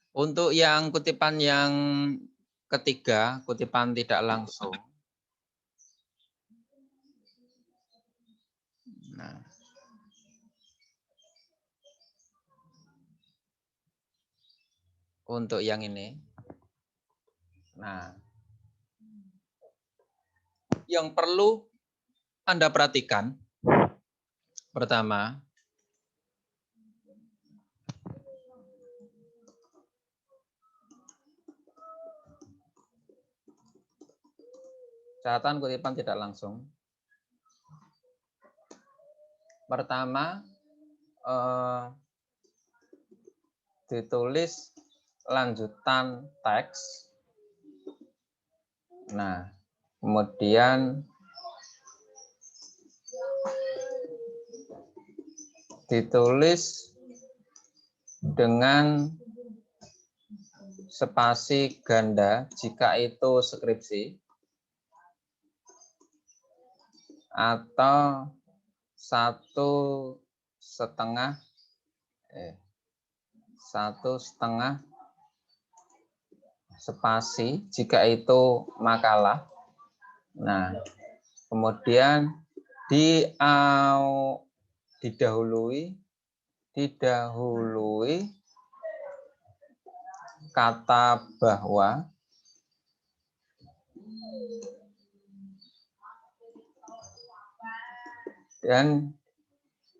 Untuk yang kutipan yang ketiga, kutipan tidak langsung. Nah, untuk yang ini. Nah, yang perlu Anda perhatikan, pertama, catatan kutipan tidak langsung. Pertama, ditulis lanjutan teks. Nah, kemudian ditulis dengan spasi ganda jika itu skripsi atau 1,5 spasi jika itu makalah. Nah, kemudian didahului kata bahwa dan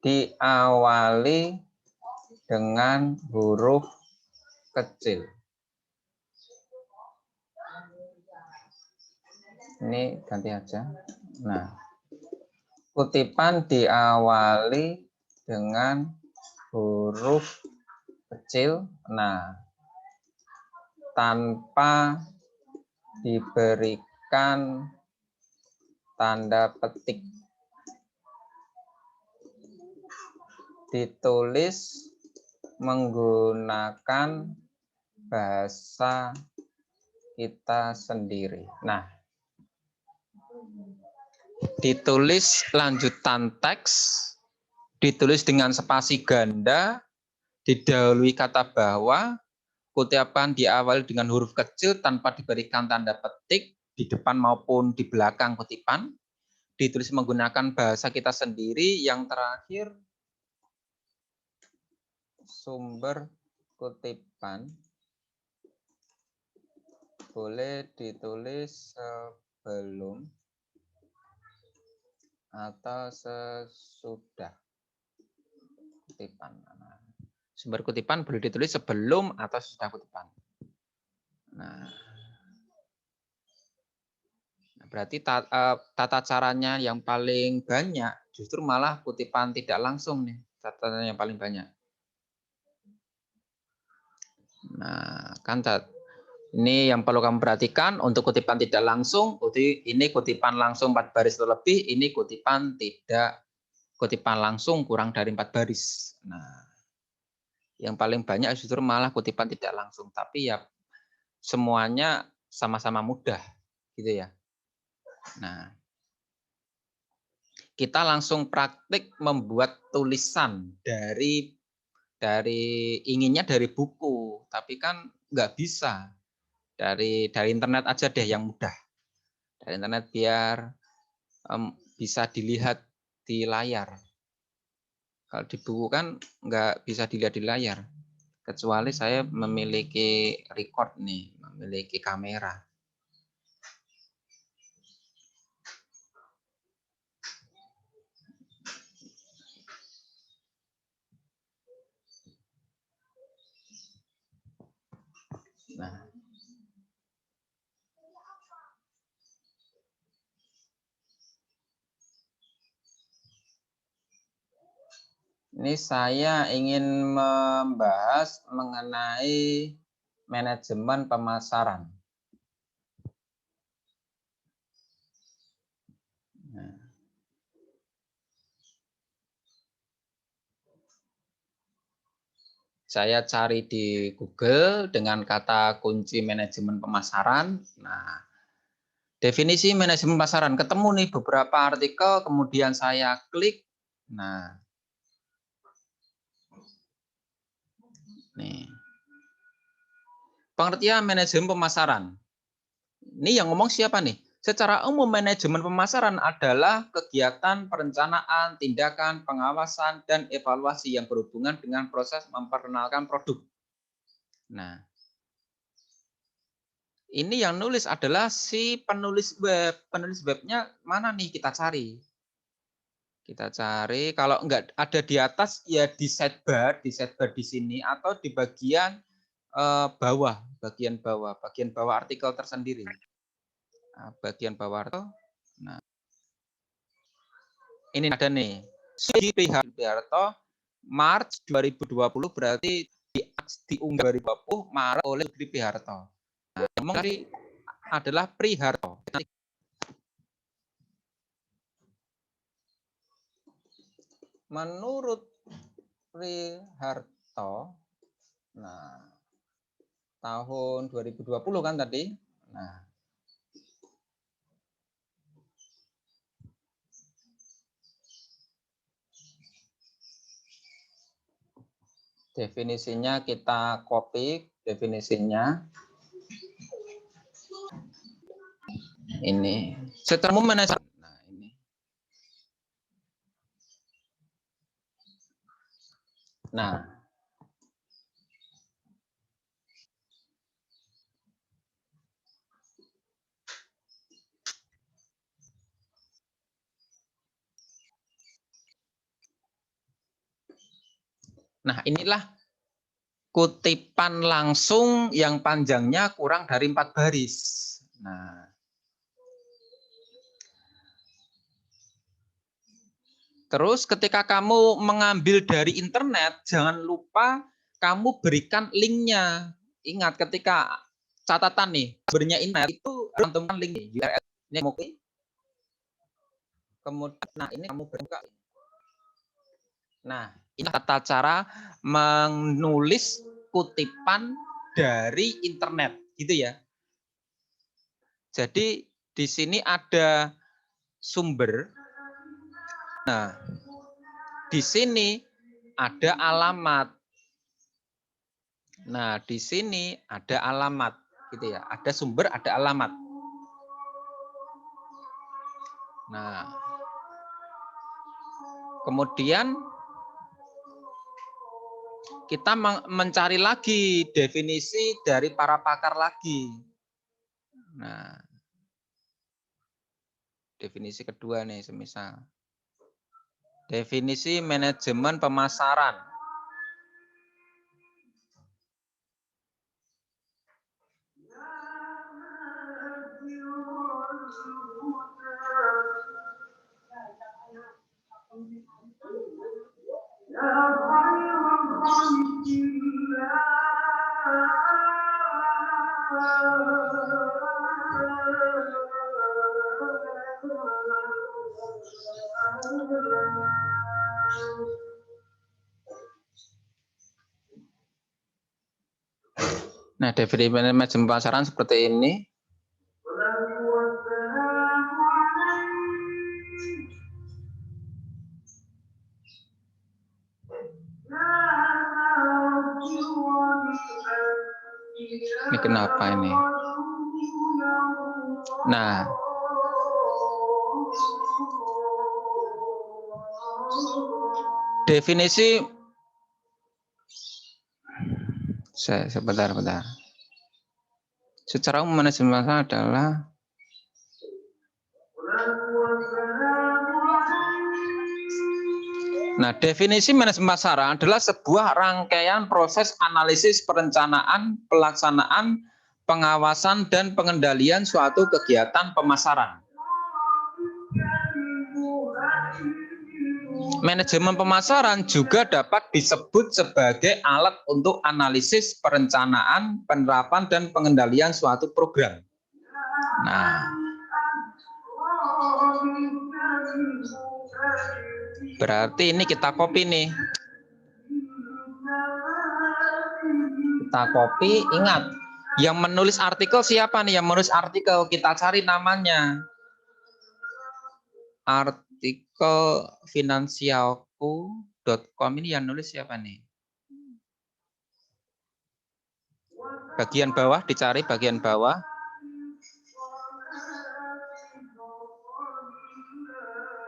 diawali dengan huruf kecil. Ini ganti aja. Nah, kutipan diawali dengan huruf kecil. Nah, tanpa diberikan tanda petik. Ditulis menggunakan bahasa kita sendiri. Nah, ditulis lanjutan teks, ditulis dengan spasi ganda, didahului kata bahwa, kutipan diawali dengan huruf kecil tanpa diberikan tanda petik di depan maupun di belakang kutipan, ditulis menggunakan bahasa kita sendiri. Yang terakhir, sumber kutipan boleh ditulis sebelum atau sesudah kutipan. Sumber kutipan boleh ditulis sebelum atau sesudah kutipan. Nah, berarti tata caranya yang paling banyak justru malah kutipan tidak langsung nih, catatannya yang paling banyak. Nah, kan ini yang perlu kamu perhatikan untuk kutipan tidak langsung. Ini kutipan langsung 4 baris atau lebih, ini kutipan langsung kurang dari 4 baris. Nah, yang paling banyak justru malah kutipan tidak langsung, tapi ya semuanya sama-sama mudah, gitu ya. Nah, kita langsung praktik membuat tulisan dari inginnya dari buku, tapi kan nggak bisa. Dari internet aja deh yang mudah. Dari internet biar bisa dilihat di layar. Kalau di buku kan nggak bisa dilihat di layar. Kecuali saya memiliki record nih, memiliki kamera. Nah, ini saya ingin membahas mengenai manajemen pemasaran. Nah, saya cari di Google dengan kata kunci manajemen pemasaran. Nah, definisi manajemen pemasaran, ketemu nih beberapa artikel, kemudian saya klik. Nah, nih. pengertian manajemen pemasaran. Ini yang ngomong siapa nih? Secara umum manajemen pemasaran adalah kegiatan perencanaan, tindakan, pengawasan, dan evaluasi yang berhubungan dengan proses memperkenalkan produk. Nah, ini yang nulis adalah si penulis web. Penulis webnya mana nih kita cari? Kita cari, kalau enggak ada di atas ya di sidebar di sini atau di bagian bawah, bagian bawah artikel tersendiri. Nah, bagian bawah artikel. Nah, ini ada nih. Sugi Harto Maret 2020 berarti diunggah 2020 Maret oleh Sugi Harto. Nah, ngomong tadi adalah Priharto. Menurut Priharto, nah tahun 2020 kan tadi. Nah, definisinya kita copy definisinya. Ini secara umum manajemen. Nah, ini. Nah, inilah kutipan langsung yang panjangnya kurang dari 4 baris. Nah, terus ketika kamu mengambil dari internet, jangan lupa kamu berikan linknya. Ingat ketika catatan nih, sumbernya internet itu cantumkan link URL. Ini mungkin. Kemudian, nah ini kamu buka. Nah, ini tata cara menulis kutipan dari internet, gitu ya. Jadi di sini ada sumber. Nah, di sini ada alamat. Nah, di sini ada alamat, gitu ya. Ada sumber, ada alamat. Nah, kemudian kita mencari lagi definisi dari para pakar lagi. Nah, definisi kedua nih, semisal definisi manajemen pemasaran. Nah, definisi manajemen pemasaran seperti ini. Ini kenapa ini? Nah, definisi sebentar. Secara umum manajemen pemasaran adalah definisi manajemen pemasaran adalah sebuah rangkaian proses analisis, perencanaan, pelaksanaan, pengawasan, dan pengendalian suatu kegiatan pemasaran. Manajemen pemasaran juga dapat disebut sebagai alat untuk analisis, perencanaan, penerapan, dan pengendalian suatu program. Nah, berarti ini kita copy nih. Kita copy, ingat, yang menulis artikel siapa nih? Yang menulis artikel, kita cari namanya. Artikel finansialku.com ini yang nulis siapa nih? Bagian bawah, dicari bagian bawah.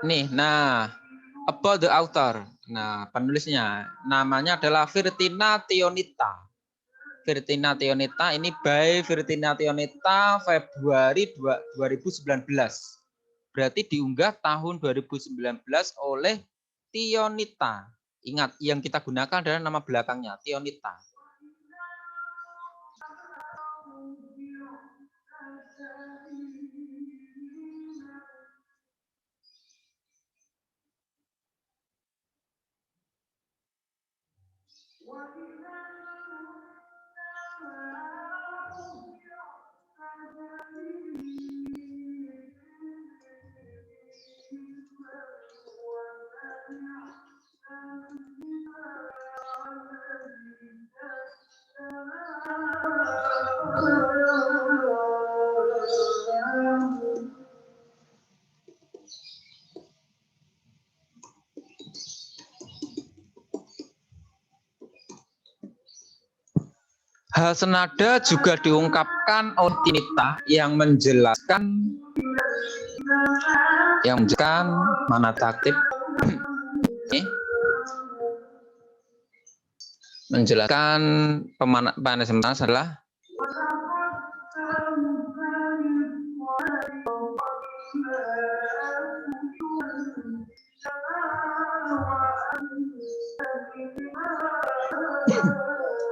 Nih, nah, about the author. Nah, penulisnya namanya adalah Virtina Tionita. Virtina Tionita ini by Virtina Tionita Februari 2019. Berarti diunggah tahun 2019 oleh Tionita. Ingat, yang kita gunakan adalah nama belakangnya, Tionita. Hal senada juga diungkapkan oleh Tionita yang menjelaskan mana taktib menjelaskan pemanasan adalah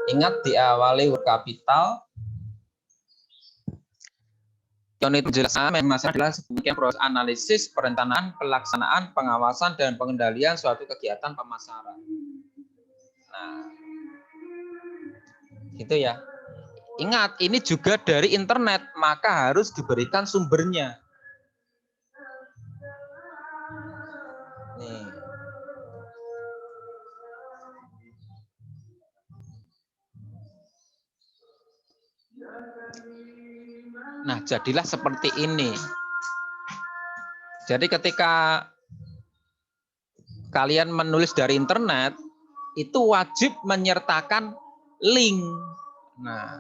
ingat diawali huruf kapital. Unit penjelasan masalah adalah sebagian proses analisis, perencanaan, pelaksanaan, pengawasan, dan pengendalian suatu kegiatan pemasaran. Nah, gitu ya. Ingat, ini juga dari internet, maka harus diberikan sumbernya. Nih. Nah, jadilah seperti ini. Jadi ketika kalian menulis dari internet, itu wajib menyertakan link. Nah,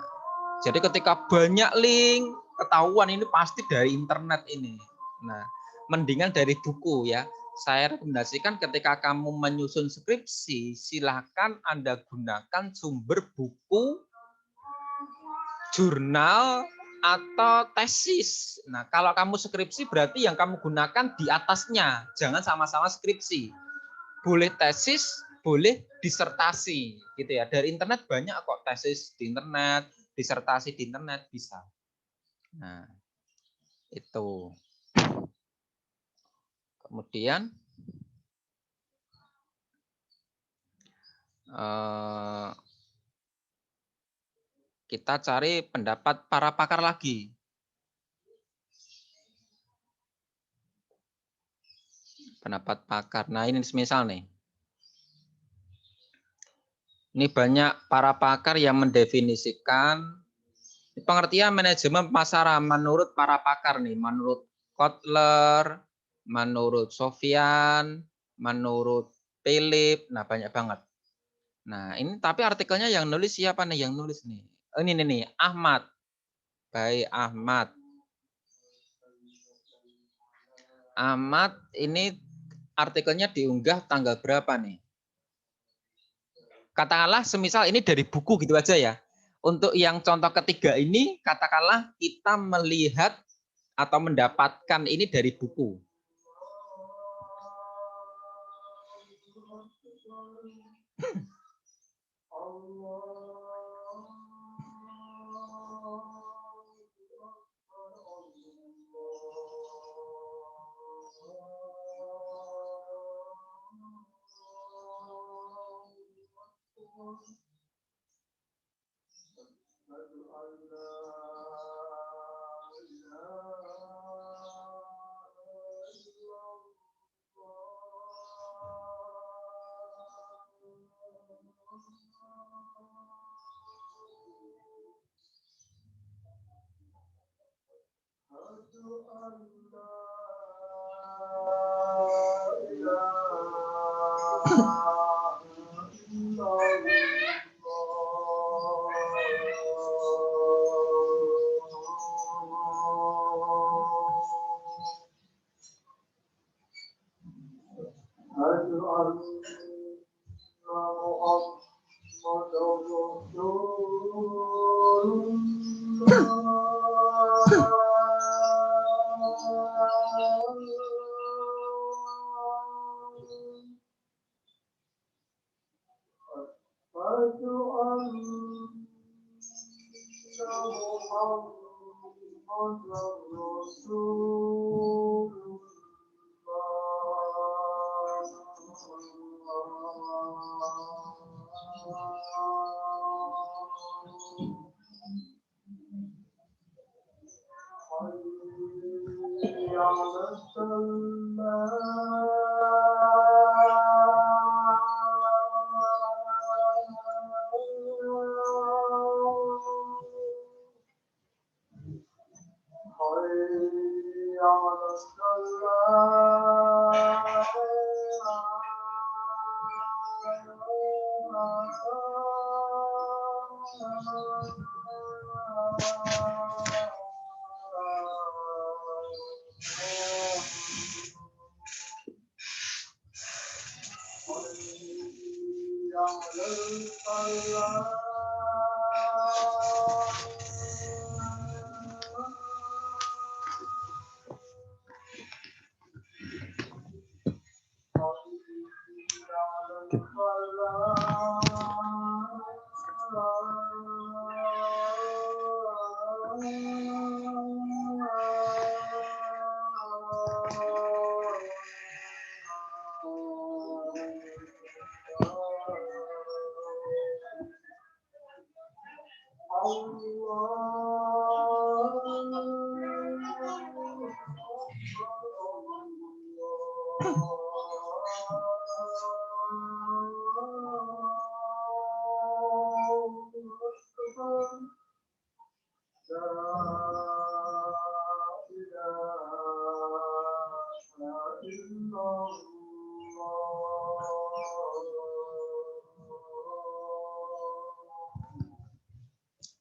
jadi ketika banyak link, ketahuan ini pasti dari internet ini. Nah, mendingan dari buku ya. Saya rekomendasikan ketika kamu menyusun skripsi, silakan Anda gunakan sumber buku, jurnal, atau tesis. Nah, kalau kamu skripsi berarti yang kamu gunakan di atasnya. Jangan sama-sama skripsi. Boleh tesis, boleh disertasi. Gitu ya. Dari internet banyak kok tesis di internet, disertasi di internet bisa. Nah, itu. Kemudian kita cari pendapat para pakar lagi. Pendapat pakar. Nah, ini misal nih. Ini banyak para pakar yang mendefinisikan pengertian manajemen pemasaran menurut para pakar nih, menurut Kotler, menurut Sofyan, menurut Philip, nah banyak banget. Nah ini tapi artikelnya yang nulis siapa nih? Yang nulis nih? Ini nih Ahmad, baik Ahmad. Ahmad ini artikelnya diunggah tanggal berapa nih? Katakanlah semisal ini dari buku gitu aja ya. Untuk yang contoh ketiga ini, katakanlah kita melihat atau mendapatkan ini dari buku.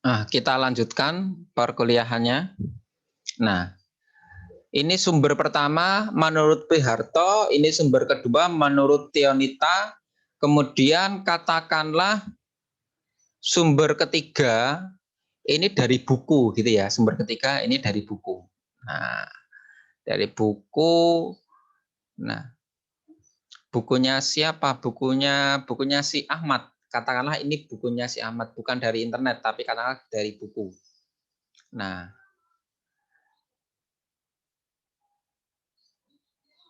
Nah, kita lanjutkan perkuliahannya. Nah, ini sumber pertama menurut P. Harto, ini sumber kedua menurut Tionita, kemudian katakanlah sumber ketiga ini dari buku gitu ya, sumber ketiga ini dari buku. Nah, dari buku, nah bukunya siapa? Bukunya si Ahmad. Katakanlah ini bukunya si Ahmad, bukan dari internet, tapi katakanlah dari buku. Nah,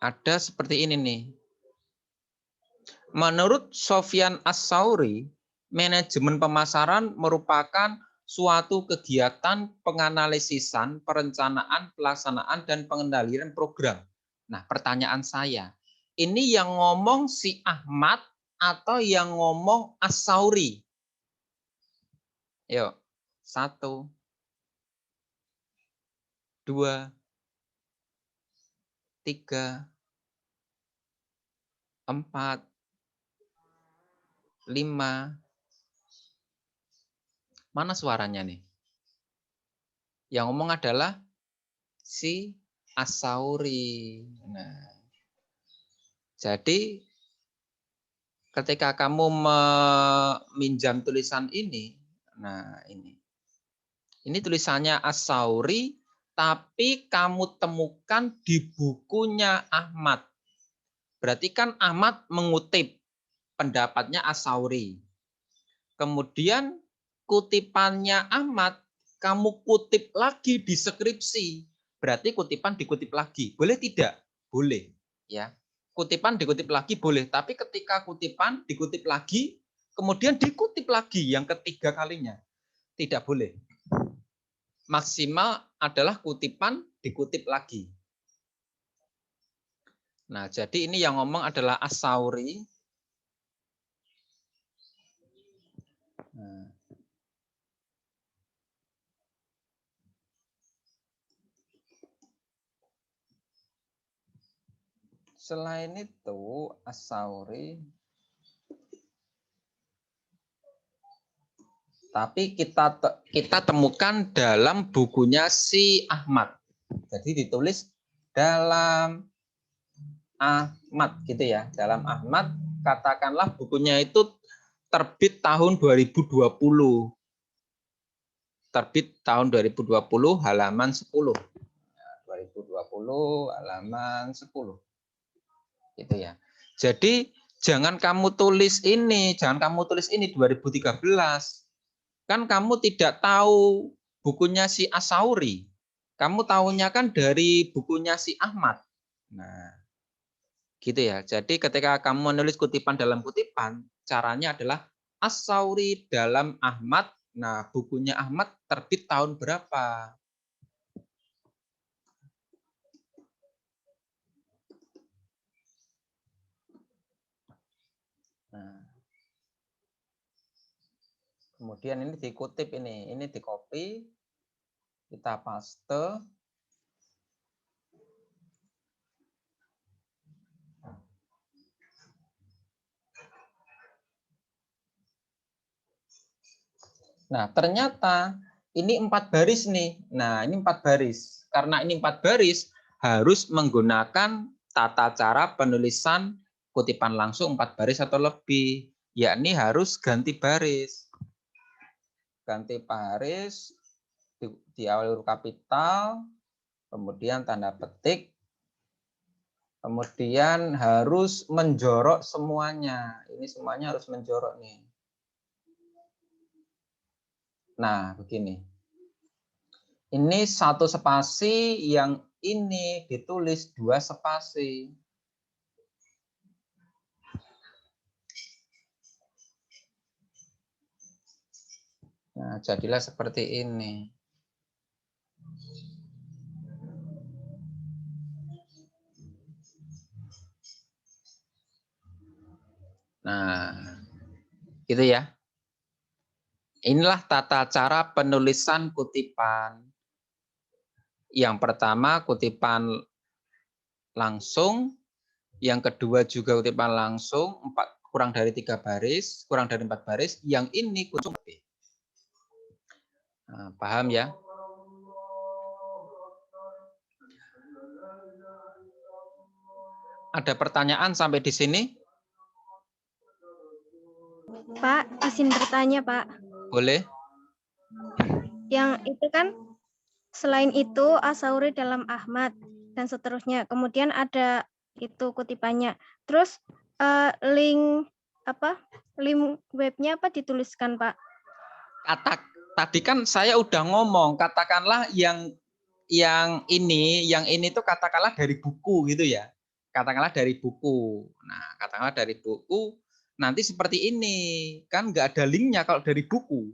ada seperti ini nih. Menurut Sofyan As-Sauri, manajemen pemasaran merupakan suatu kegiatan penganalisisan, perencanaan, pelaksanaan, dan pengendalian program. Nah, pertanyaan saya, ini yang ngomong si Ahmad atau yang ngomong As-Sauri? Yuk, 1, 2, 3, 4, 5. Mana suaranya nih? Yang ngomong adalah si As-Sauri. Nah, jadi ketika kamu meminjam tulisan ini, nah ini tulisannya As-Sauri, tapi kamu temukan di bukunya Ahmad. Berarti kan Ahmad mengutip pendapatnya As-Sauri. Kemudian kutipannya Ahmad, kamu kutip lagi di skripsi. Berarti kutipan dikutip lagi. Boleh tidak? Boleh. Ya. Kutipan dikutip lagi boleh. Tapi ketika kutipan dikutip lagi, kemudian dikutip lagi yang ketiga kalinya. Tidak boleh. Maksimal adalah kutipan dikutip lagi. Nah, jadi ini yang ngomong adalah As-Sauri. Nah. Selain itu, As-Sauri, tapi kita temukan dalam bukunya si Ahmad. Jadi ditulis dalam Ahmad gitu ya, dalam Ahmad katakanlah bukunya itu terbit tahun 2020. Terbit tahun 2020 halaman 10. 2020 halaman 10. Gitu ya. Jadi jangan kamu tulis ini 2013. Kan kamu tidak tahu bukunya si Asauri. Kamu tahunya kan dari bukunya si Ahmad. Nah, gitu ya. Jadi ketika kamu menulis kutipan dalam kutipan, caranya adalah Asauri dalam Ahmad. Nah, bukunya Ahmad terbit tahun berapa? Nah, kemudian ini dikutip ini di copy, kita paste. Nah, ternyata ini 4 baris nih. Nah, ini 4 baris. Karena ini 4 baris, harus menggunakan tata cara penulisan kutipan langsung 4 baris atau lebih. Yakni harus ganti baris. Ganti baris, diawali huruf kapital, kemudian tanda petik, kemudian harus menjorok semuanya. Ini semuanya harus menjorok nih. Nah, begini. Ini 1 spasi, yang ini ditulis 2 spasi. Nah, jadilah seperti ini. Nah, gitu ya. Inilah tata cara penulisan kutipan. Yang pertama kutipan langsung, yang kedua juga kutipan langsung, kurang dari 3 baris, kurang dari 4 baris, yang ini kunci lebih. Nah, paham ya? Ada pertanyaan sampai di sini? Pak, izin bertanya, Pak. Boleh. Yang itu kan selain itu Asauri dalam Ahmad dan seterusnya. Kemudian ada itu kutipannya. Terus link link webnya apa dituliskan, Pak? Tadi kan saya udah ngomong, katakanlah yang ini tuh katakanlah dari buku gitu ya. Katakanlah dari buku. Nah, katakanlah dari buku, nanti seperti ini. Kan nggak ada linknya kalau dari buku.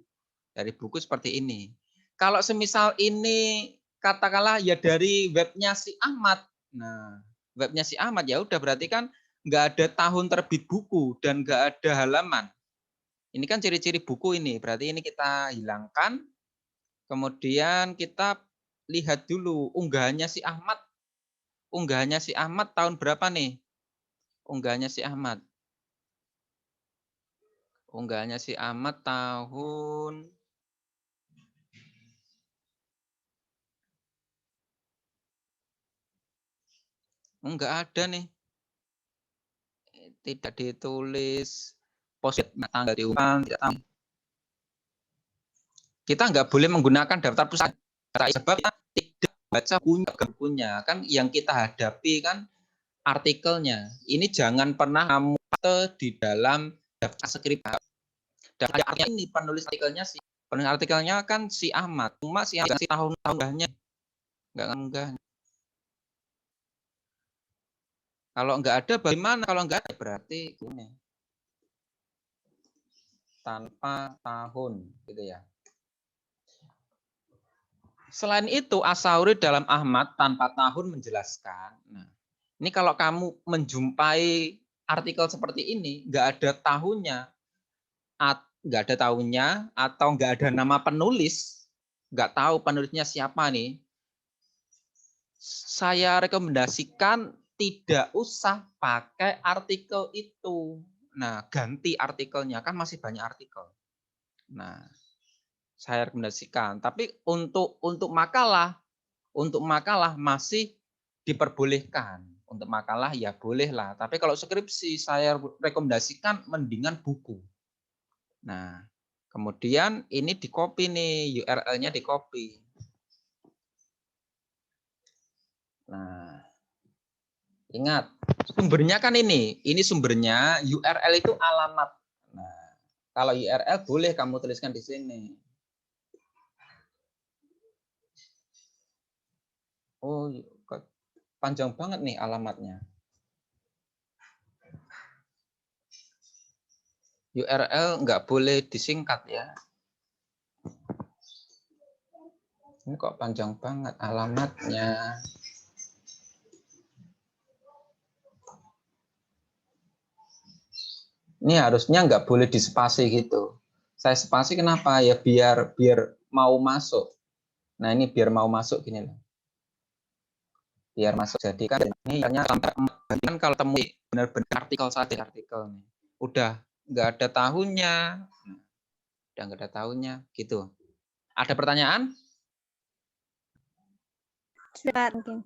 Dari buku seperti ini. Kalau semisal ini katakanlah ya dari webnya si Ahmad. Nah, webnya si Ahmad ya udah berarti kan nggak ada tahun terbit buku dan nggak ada halaman. Ini kan ciri-ciri buku ini. Berarti ini kita hilangkan. Kemudian kita lihat dulu unggahannya si Ahmad. Unggahannya si Ahmad tahun berapa nih? Unggahannya si Ahmad. Unggahannya si Ahmad tahun enggak ada nih. Tidak ditulis post tanggal diumumkan, tidak tahu. Kita nggak boleh menggunakan daftar pusat sebab kita tidak baca bukunya. Kan yang kita hadapi kan artikelnya. Ini jangan pernah kamu di dalam daftar skrip. Daftar artikelnya ini penulis artikelnya kan si Ahmad. Cuma si Ahmad tahun-tahunnya nggak ngunggah. Kalau nggak ada bagaimana? Kalau nggak ada berarti ini tanpa tahun gitu ya. Selain itu, Asauri dalam Ahmad tanpa tahun menjelaskan. Nah, ini kalau kamu menjumpai artikel seperti ini, nggak ada tahunnya, atau nggak ada nama penulis, nggak tahu penulisnya siapa nih, saya rekomendasikan tidak usah pakai artikel itu. Nah, ganti artikelnya, kan masih banyak artikel. Nah, saya rekomendasikan. Tapi untuk makalah masih diperbolehkan. Untuk makalah ya boleh lah. Tapi kalau skripsi saya rekomendasikan mendingan buku. Nah, kemudian ini di copy nih, URL-nya di copy. Nah, ingat sumbernya kan ini sumbernya, URL itu alamat. Nah, kalau URL boleh kamu tuliskan di sini. Oh, panjang banget nih alamatnya. URL nggak boleh disingkat ya. Ini kok panjang banget alamatnya. Ini harusnya nggak boleh dispasi gitu. Saya spasi kenapa? Ya biar mau masuk. Nah ini biar mau masuk gini loh. Biar masuk. Jadi kan ini hanya sampai kan kalau temui benar-benar artikel saja artikel nih. Udah nggak ada tahunnya. Udah nggak ada tahunnya gitu. Ada pertanyaan? Mungkin.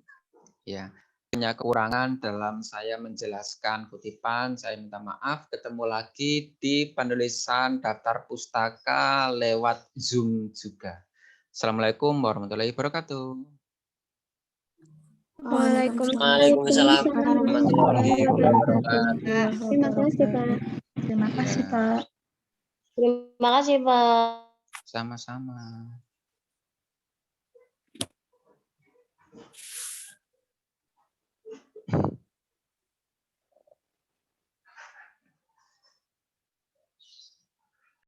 Ya, punya kekurangan dalam saya menjelaskan kutipan. Saya minta maaf. Ketemu lagi di penulisan daftar pustaka lewat Zoom juga. Assalamualaikum warahmatullahi wabarakatuh. Waalaikumsalam warahmatullahi wabarakatuh. Terima kasih, Pak. Terima kasih, Pak. Terima kasih, Pak. Sama-sama.